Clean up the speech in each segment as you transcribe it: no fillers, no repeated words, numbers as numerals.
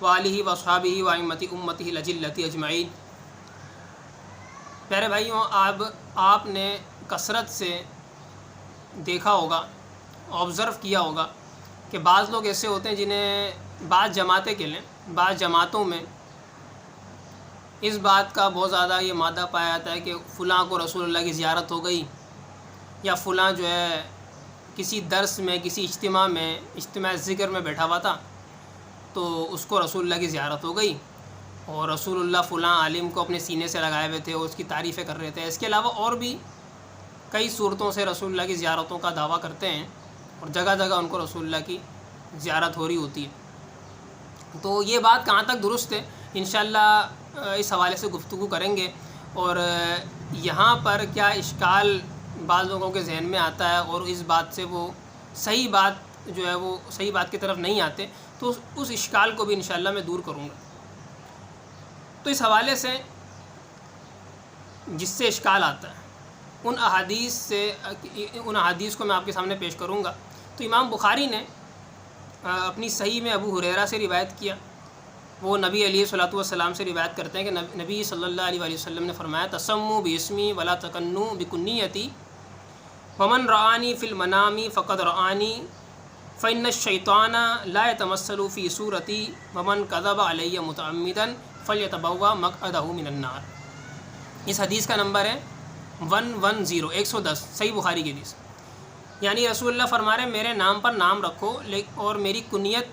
وآلہ وصحابہ وائمۃ امتہ الاجلۃ اجمعین۔ پیارے بھائیوں، آپ نے کثرت سے دیکھا ہوگا، آبزرو کیا ہوگا کہ بعض لوگ ایسے ہوتے ہیں جنہیں بعض جماعتیں کے لیں، بعض جماعتوں میں اس بات کا بہت زیادہ یہ مادہ پایا جاتا ہے کہ فلاں کو رسول اللہ کی زیارت ہو گئی، یا فلاں جو ہے کسی درس میں، کسی اجتماع ذکر میں بیٹھا ہوا تھا تو اس کو رسول اللہ کی زیارت ہو گئی، اور رسول اللہ فلاں عالم کو اپنے سینے سے لگائے ہوئے تھے اور اس کی تعریفیں کر رہے تھے۔ اس کے علاوہ اور بھی کئی صورتوں سے رسول اللہ کی زیارتوں کا دعویٰ کرتے ہیں، اور جگہ جگہ ان کو رسول اللہ کی زیارت ہو رہی ہوتی ہے۔ تو یہ بات کہاں تک درست ہے، انشاءاللہ اس حوالے سے گفتگو کریں گے، اور یہاں پر کیا اشکال بعض لوگوں کے ذہن میں آتا ہے اور اس بات سے وہ صحیح بات جو ہے وہ صحیح بات کی طرف نہیں آتے، تو اس اشکال کو بھی انشاءاللہ میں دور کروں گا۔ تو اس حوالے سے جس سے اشکال آتا ہے ان احادیث کو میں آپ کے سامنے پیش کروں گا۔ تو امام بخاری نے اپنی صحیح میں ابو ہریرہ سے روایت کیا، وہ نبی علیہ الصلوۃ والسلام سے روایت کرتے ہیں کہ نبی صلی اللہ علیہ وآلہ وسلم نے فرمایا، تسموا باسمی ولا تکنوا بکنیتی ومن رآنی فی المنام فقد رآنی فإن الشیطان لا يتمثل فی صورتی ومن کذب علی متعمدا فلیتبوأ مقعدہ من النار۔ اس حدیث کا نمبر ہے 110 صحیح بخاری کی حدیث۔ یعنی رسول اللہ فرما رہے ہیں میرے نام پر نام رکھو اور میری کنیت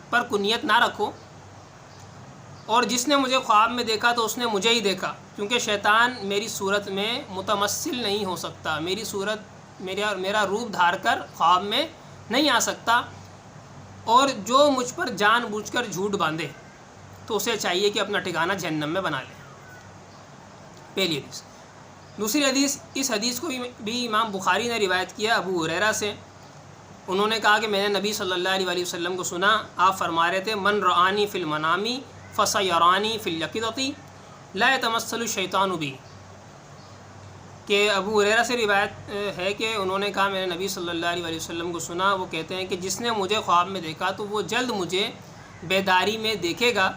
پر کنیت نہ رکھو، اور جس نے مجھے خواب میں دیکھا تو اس نے مجھے ہی دیکھا، کیونکہ شیطان میری صورت میں متمثل نہیں ہو سکتا، میری صورت میرا روپ دھار کر خواب میں نہیں آ سکتا، اور جو مجھ پر جان بوجھ کر جھوٹ باندھے تو اسے چاہیے کہ اپنا ٹھکانہ جہنم میں بنا لے۔ پہلی حدیث۔ دوسری حدیث، اس حدیث کو بھی امام بخاری نے روایت کیا ابو ہریرہ سے۔ انہوں نے کہا کہ میں نے نبی صلی اللہ علیہ وآلہ وسلم کو سنا، آپ فرما رہے تھے، من رآنی فی المنام فسیرانی فی الیقظۃ لا یتمثل الشیطان بی، کہ ابو ہریرہ سے روایت ہے کہ انہوں نے کہا میں نے نبی صلی اللہ علیہ وآلہ وسلم کو سنا، وہ کہتے ہیں کہ جس نے مجھے خواب میں دیکھا تو وہ جلد مجھے بیداری میں دیکھے گا،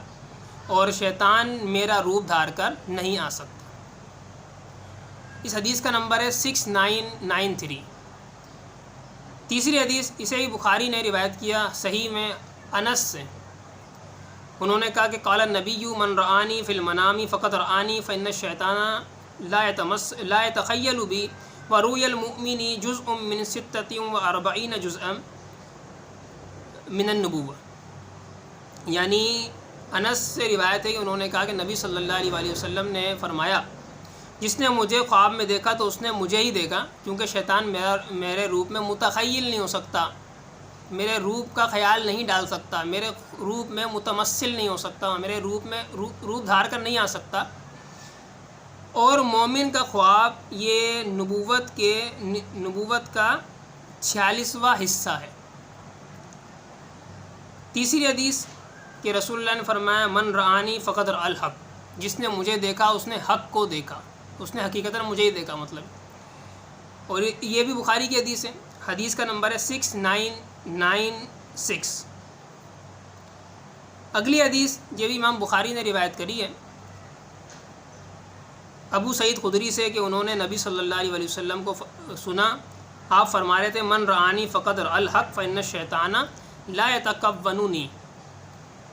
اور شیطان میرا روپ دھار کر نہیں آ سکتا۔ اس حدیث کا نمبر ہے 6993۔ تیسری حدیث، اسے ہی بخاری نے روایت کیا صحیح میں انس سے۔ انہوں نے کہا کہ قال النبی من رآنی فی المنام فقد رآنی فإن الشیطان لا يتخیل بی ورؤی المؤمن جزء من 46 جزءا من النبوة۔ یعنی انس سے روایت ہے کہ انہوں نے کہا کہ نبی صلی اللہ علیہ وآلہ وسلم نے فرمایا، جس نے مجھے خواب میں دیکھا تو اس نے مجھے ہی دیکھا، کیونکہ شیطان میرے روپ میں متخیل نہیں ہو سکتا، میرے روپ کا خیال نہیں ڈال سکتا، میرے روپ میں متمثل نہیں ہو سکتا، میرے روپ میں روپ دھار کر نہیں آ سکتا۔ اور مومن کا خواب یہ نبوت کا 46واں حصہ ہے۔ تیسری حدیث کہ رسول اللہ نے فرمایا، من رآنی فقد رأى الحق، جس نے مجھے دیکھا اس نے حق کو دیکھا، اس نے حقیقتاً مجھے ہی دیکھا مطلب۔ اور یہ بھی بخاری کی حدیث ہے، حدیث کا نمبر ہے 6996۔ اگلی حدیث یہ بھی امام بخاری نے روایت کری ہے ابو سعید خدری سے، کہ انہوں نے نبی صلی اللہ علیہ وآلہ وسلم کو سنا، آپ فرما رہے تھے، من رآنی فقد رأى الحق فإن الشیطان لا يتکوننی،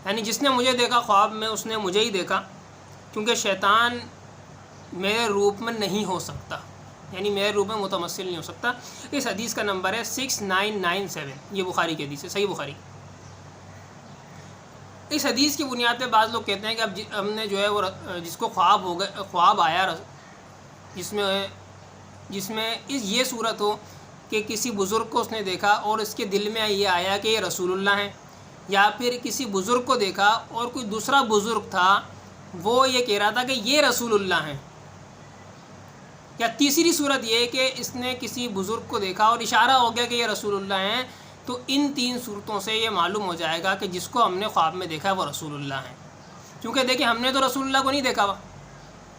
یعنی جس نے مجھے دیکھا خواب میں اس نے مجھے ہی دیکھا، کیونکہ شیطان میرے روپ میں نہیں ہو سکتا، یعنی میرے روپ میں متمثل نہیں ہو سکتا۔ اس حدیث کا نمبر ہے 6997، یہ بخاری کی حدیث ہے، صحیح بخاری۔ اس حدیث کی بنیاد پہ بعض لوگ کہتے ہیں کہ اب ہم نے جو ہے وہ جس کو خواب آیا جس میں یہ صورت ہو کہ کسی بزرگ کو اس نے دیکھا اور اس کے دل میں یہ آیا کہ یہ رسول اللہ ہیں، یا پھر کسی بزرگ کو دیکھا اور کوئی دوسرا بزرگ تھا وہ یہ کہہ رہا تھا کہ یہ رسول اللہ ہیں، یا تیسری صورت یہ کہ اس نے کسی بزرگ کو دیکھا اور اشارہ ہو گیا کہ یہ رسول اللہ ہیں، تو ان تین صورتوں سے یہ معلوم ہو جائے گا کہ جس کو ہم نے خواب میں دیکھا ہے وہ رسول اللہ ہیں۔ کیونکہ دیکھیں ہم نے تو رسول اللہ کو نہیں دیکھا ہوا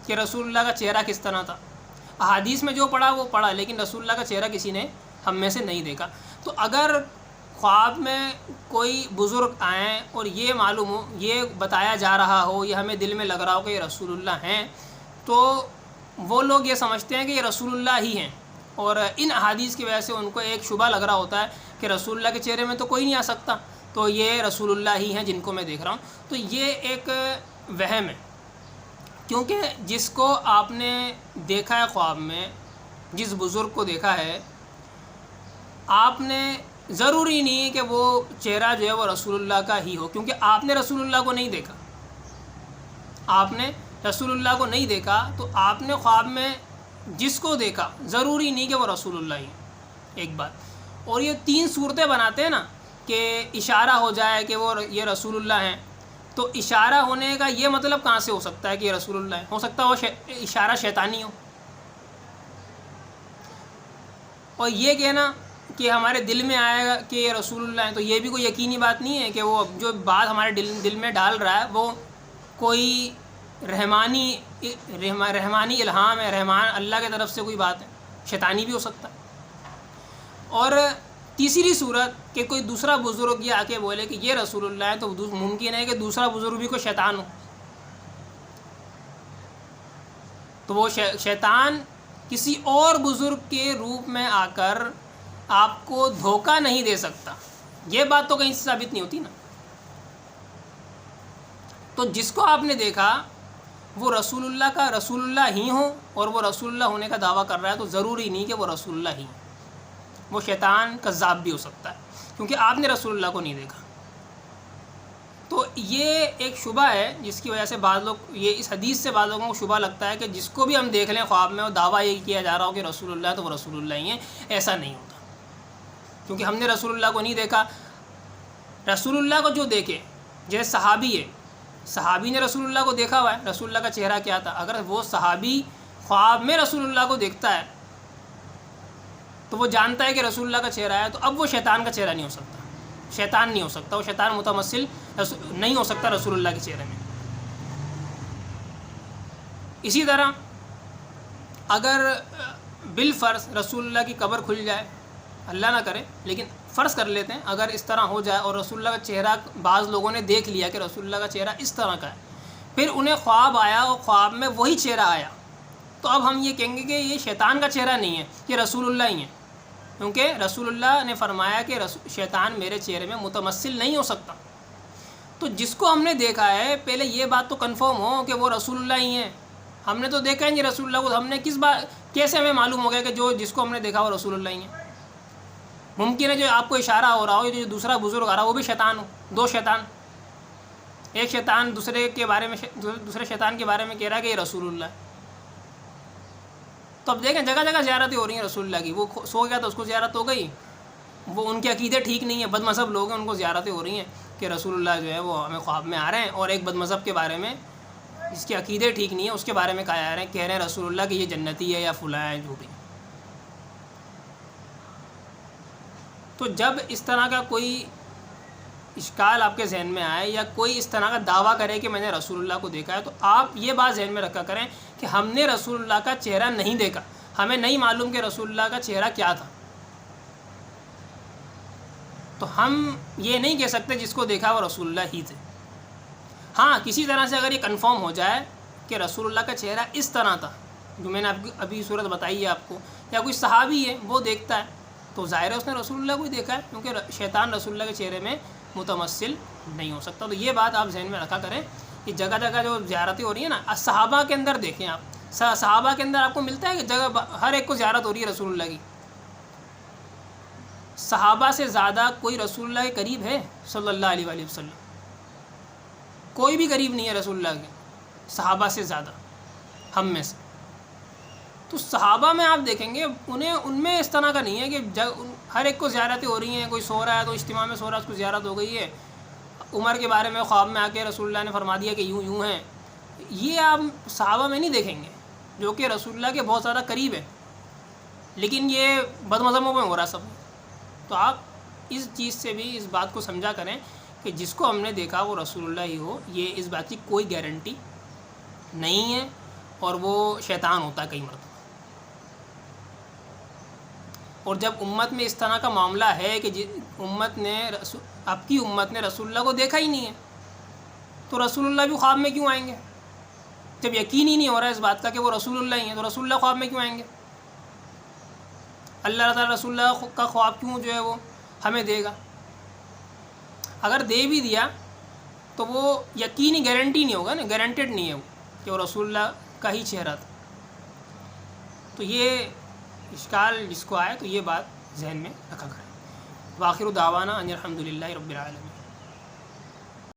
کہ رسول اللہ کا چہرہ کس طرح تھا، احادیث میں جو پڑھا وہ پڑھا، لیکن رسول اللہ کا چہرہ کسی نے ہم میں سے نہیں دیکھا۔ تو اگر خواب میں کوئی بزرگ آئیں اور یہ معلوم ہو، یہ بتایا جا رہا ہو، یہ ہمیں دل میں لگ رہا ہو کہ یہ رسول اللہ ہیں، تو وہ لوگ یہ سمجھتے ہیں کہ یہ رسول اللہ ہی ہیں، اور ان احادیث کی وجہ سے ان کو ایک شبہ لگ رہا ہوتا ہے کہ رسول اللہ کے چہرے میں تو کوئی نہیں آ سکتا، تو یہ رسول اللہ ہی ہیں جن کو میں دیکھ رہا ہوں۔ تو یہ ایک وہم ہے، کیونکہ جس کو آپ نے دیکھا ہے خواب میں، جس بزرگ کو دیکھا ہے آپ نے، ضروری نہیں ہے کہ وہ چہرہ جو ہے وہ رسول اللہ کا ہی ہو، کیونکہ آپ نے رسول اللہ کو نہیں دیکھا، آپ نے رسول اللہ کو نہیں دیکھا، تو آپ نے خواب میں جس کو دیکھا ضروری نہیں کہ وہ رسول اللہ ہی ہے، ایک بات۔ اور یہ 3 صورتیں بناتے ہیں نا کہ اشارہ ہو جائے کہ وہ یہ رسول اللہ ہیں، تو اشارہ ہونے کا یہ مطلب کہاں سے ہو سکتا ہے کہ یہ رسول اللہ ہے؟ ہو سکتا ہے وہ اشارہ شیطانی ہو، اور یہ کہنا کہ ہمارے دل میں آئے گا کہ یہ رسول اللہ ہیں، تو یہ بھی کوئی یقینی بات نہیں ہے کہ وہ جو بات ہمارے دل میں ڈال رہا ہے وہ کوئی رحمانی الہام ہے، رحمان اللہ کی طرف سے کوئی بات ہے، شیطانی بھی ہو سکتا ہے۔ اور تیسری صورت کہ کوئی دوسرا بزرگ یہ آ کے بولے کہ یہ رسول اللہ ہے، تو ممکن ہے کہ دوسرا بزرگ بھی کوئی شیطان ہو، تو وہ شیطان کسی اور بزرگ کے روپ میں آ کر آپ کو دھوکہ نہیں دے سکتا، یہ بات تو کہیں سے ثابت نہیں ہوتی نا۔ تو جس کو آپ نے دیکھا وہ رسول اللہ کا رسول اللہ ہی ہوں، اور وہ رسول اللہ ہونے کا دعویٰ کر رہا ہے، تو ضروری نہیں کہ وہ رسول اللہ ہی، وہ شیطان کذاب بھی ہو سکتا ہے، کیونکہ آپ نے رسول اللہ کو نہیں دیکھا۔ تو یہ ایک شبہ ہے جس کی وجہ سے بعض لوگ، یہ اس حدیث سے بعض لوگوں کو شبہ لگتا ہے کہ جس کو بھی ہم دیکھ لیں خواب میں اور دعویٰ یہ کیا جا رہا ہو کہ رسول اللہ ہے تو وہ رسول اللہ ہی ہیں، ایسا نہیں ہوتا، کیونکہ ہم نے رسول اللہ کو نہیں دیکھا۔ رسول اللہ کو جو دیکھے، جیسے صحابی ہے، صحابی نے رسول اللہ کو دیکھا ہوا ہے، رسول اللہ کا چہرہ کیا تھا، اگر وہ صحابی خواب میں رسول اللہ کو دیکھتا ہے تو وہ جانتا ہے کہ رسول اللہ کا چہرہ ہے، تو اب وہ شیطان کا چہرہ نہیں ہو سکتا، شیطان نہیں ہو سکتا، وہ شیطان متمثل نہیں ہو سکتا رسول اللہ کے چہرے میں۔ اسی طرح اگر بالفرض رسول اللہ کی قبر کھل جائے، اللہ نہ کرے لیکن فرض کر لیتے ہیں اگر اس طرح ہو جائے اور رسول اللہ کا چہرہ بعض لوگوں نے دیکھ لیا کہ رسول اللہ کا چہرہ اس طرح کا ہے، پھر انہیں خواب آیا اور خواب میں وہی چہرہ آیا، تو اب ہم یہ کہیں گے کہ یہ شیطان کا چہرہ نہیں ہے، یہ رسول اللہ ہی ہے، کیونکہ رسول اللہ نے فرمایا کہ شیطان میرے چہرے میں متمثل نہیں ہو سکتا۔ تو جس کو ہم نے دیکھا ہے پہلے یہ بات تو کنفرم ہو کہ وہ رسول اللہ ہی ہیں، ہم نے تو دیکھا ہی نہیں رسول اللہ کو، ہم نے کیسے ہمیں معلوم ہو گیا کہ جس کو ہم نے دیکھا وہ رسول اللہ ہی ہیں؟ ممکن ہے جو آپ کو اشارہ ہو رہا ہو، جو دوسرا بزرگ آ رہا ہو وہ بھی شیطان ہو، 2 شیطان، ایک شیطان دوسرے شیطان کے بارے میں کہہ رہا ہے کہ یہ رسول اللہ ہے۔ تو اب دیکھیں جگہ جگہ زیارتیں ہو رہی ہیں رسول اللہ کی، وہ سو گیا تو اس کو زیارت ہو گئی، وہ ان کے عقیدے ٹھیک نہیں ہیں، بد مذہب لوگ ہیں، ان کو زیارتیں ہو رہی ہیں کہ رسول اللہ جو ہے وہ ہمیں خواب میں آ رہے ہیں، اور ایک بد مذہب کے بارے میں جس کے عقیدے ٹھیک نہیں ہیں اس کے بارے میں کہہ رہے ہیں رسول اللہ کہ یہ جنتی ہے یا فلاں ہے، جو بھی۔ تو جب اس طرح کا کوئی اشکال آپ کے ذہن میں آئے یا کوئی اس طرح کا دعویٰ کرے کہ میں نے رسول اللہ کو دیکھا ہے، تو آپ یہ بات ذہن میں رکھا کریں کہ ہم نے رسول اللہ کا چہرہ نہیں دیکھا، ہمیں نہیں معلوم کہ رسول اللہ کا چہرہ کیا تھا، تو ہم یہ نہیں کہہ سکتے جس کو دیکھا وہ رسول اللہ ہی تھے۔ ہاں کسی طرح سے اگر یہ کنفرم ہو جائے کہ رسول اللہ کا چہرہ اس طرح تھا جو میں نے ابھی صورت بتائی ہے آپ کو، یا کوئی صحابی ہے وہ دیکھتا ہے، تو ظاہر ہے اس نے رسول اللہ کو ہی دیکھا ہے، کیونکہ شیطان رسول اللہ کے چہرے میں متمثل نہیں ہو سکتا۔ تو یہ بات آپ ذہن میں رکھا کریں کہ جگہ جگہ جو زیارتیں ہو رہی ہیں نا، صحابہ کے اندر دیکھیں آپ، صحابہ کے اندر آپ کو ملتا ہے کہ جگہ ہر ایک کو زیارت ہو رہی ہے رسول اللہ کی، صحابہ سے زیادہ کوئی رسول اللہ کے قریب ہے صلی اللہ علیہ وآلہ وسلم؟ کوئی بھی قریب نہیں ہے رسول اللہ کے صحابہ سے زیادہ، ہم میں سے۔ تو صحابہ میں آپ دیکھیں گے ان میں اس طرح کا نہیں ہے کہ ہر ایک کو زیارتیں ہو رہی ہیں، کوئی سو رہا ہے تو اجتماع میں سو رہا ہے اس کو زیارت ہو گئی ہے، عمر کے بارے میں خواب میں آ کے رسول اللہ نے فرما دیا کہ یوں یوں ہیں، یہ آپ صحابہ میں نہیں دیکھیں گے جو کہ رسول اللہ کے بہت زیادہ قریب ہے، لیکن یہ بد مذہبوں میں ہو رہا سب۔ تو آپ اس چیز سے بھی اس بات کو سمجھا کریں کہ جس کو ہم نے دیکھا وہ رسول اللہ ہی ہو، یہ اس بات کی کوئی گارنٹی نہیں ہے، اور وہ شیطان ہوتا ہے کئی مرتبہ۔ اور جب امت میں اس طرح کا معاملہ ہے کہ امت نے آپ کی امت نے رسول اللہ کو دیکھا ہی نہیں ہے، تو رسول اللہ بھی خواب میں کیوں آئیں گے؟ جب یقین ہی نہیں ہو رہا ہے اس بات کا کہ وہ رسول اللہ ہی ہیں، تو رسول اللہ خواب میں کیوں آئیں گے؟ اللہ تعالیٰ رسول اللہ کا خواب کیوں جو ہے وہ ہمیں دے گا؟ اگر دے بھی دیا تو وہ یقینی گارنٹی نہیں ہوگا نا، گارنٹیڈ نہیں ہے وہ کہ وہ رسول اللہ کا ہی چہرہ تھا۔ تو یہ اشکال جس کو آئے تو یہ بات ذہن میں رکھا کریں۔ وآخر دعوانا ان الحمد للہ رب العالمین۔